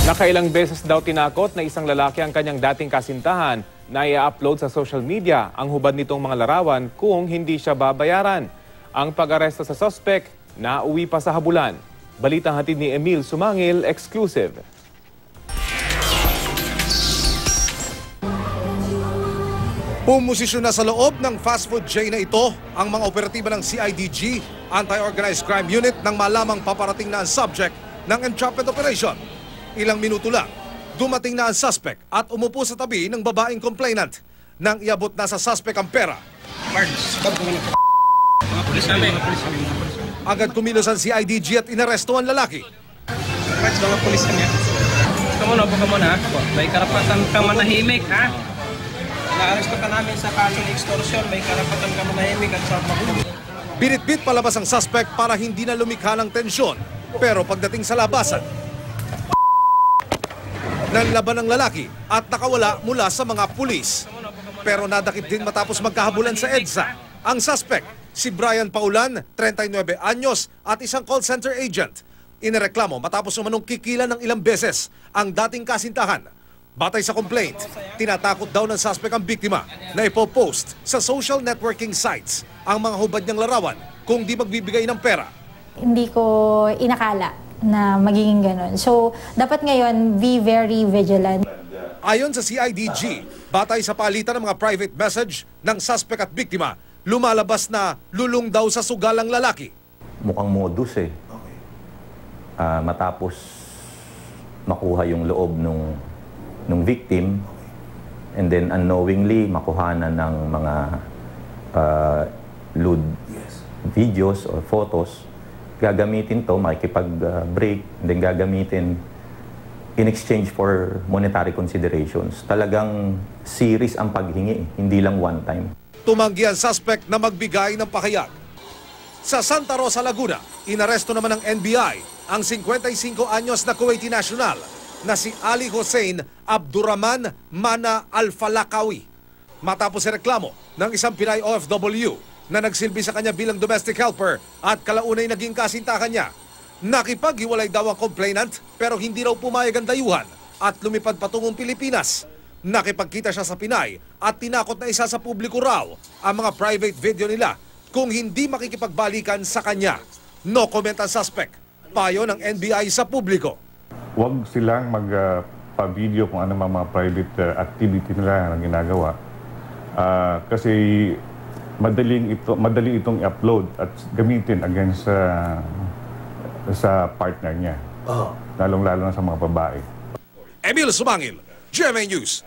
Nakailang beses daw tinakot na isang lalaki ang kanyang dating kasintahan na i-upload sa social media ang hubad nitong mga larawan kung hindi siya babayaran. Ang pag-aresto sa suspect na uwi pa sa habulan. Balitang hatid ni Emil Sumangil, exclusive. Pumosisyon na sa loob ng fast food chain na ito ang mga operatiba ng CIDG, Anti-Organized Crime Unit, nang malamang paparating na ang subject ng entrapment operation. Ilang minuto lang, dumating na ang suspect at umupo sa tabi ng babaeng complainant. Nang iabot na sa suspect ang pera, agad kumilos ang CIDG at inaresto ang lalaki. Mga pulis kami. Upo ka muna. May karapatan ka manahimik, ha? Inaaresto ka namin sa kasong extortion. May karapatan ka manahimik at sa magulo. Binitbit palabas ang suspect para hindi na lumikha ng tensyon. Pero pagdating sa labasan, nanlaban ng lalaki at nakawala mula sa mga pulis. Pero nadakip din matapos magkahabulan sa EDSA. Ang suspect, si Brian Paulan, 39 anyos at isang call center agent. Inireklamo matapos umanong kikila ng ilang beses ang dating kasintahan. Batay sa complaint, tinatakot daw ng suspect ang biktima na ipopost sa social networking sites ang mga hubad niyang larawan kung di magbibigay ng pera. Hindi ko inakala na magiging ganun. So, dapat ngayon, be very vigilant. Ayon sa CIDG, batay sa palitan ng mga private message ng suspect at biktima, lumalabas na lulong daw sa sugalang lalaki. Mukhang modus eh. Matapos makuha yung loob nung victim, and then unknowingly makuhanan ng mga lewd videos or photos, gagamitin to, makikipag-break, then gagamitin in exchange for monetary considerations. Talagang series ang paghingi, hindi lang one time. Tumanggi ang suspect na magbigay ng pakayag. Sa Santa Rosa, Laguna, inaresto naman ng NBI ang 55 anyos na Kuwaiti national na si Ali Hossein Abdurrahman Mana Al-Falakawi. Matapos reklamo ng isang Pinay OFW na nagsilbi sa kanya bilang domestic helper at kalaunay naging kasintahan niya. Nakipaghiwalay daw ang complainant pero hindi raw pumayag ang dayuhan at lumipad patungong Pilipinas. Nakipagkita siya sa Pinay at tinakot na isa sa publiko raw ang mga private video nila kung hindi makikipagbalikan sa kanya. No comment ang suspect. Payo ng NBI sa publiko. Huwag silang magpa-video kung ano mga private activity nila na ginagawa. Kasi madali itong i-upload at gamitin against sa partner niya. Lalong-lalo na sa mga babae. Emil Sumangil, GMA News.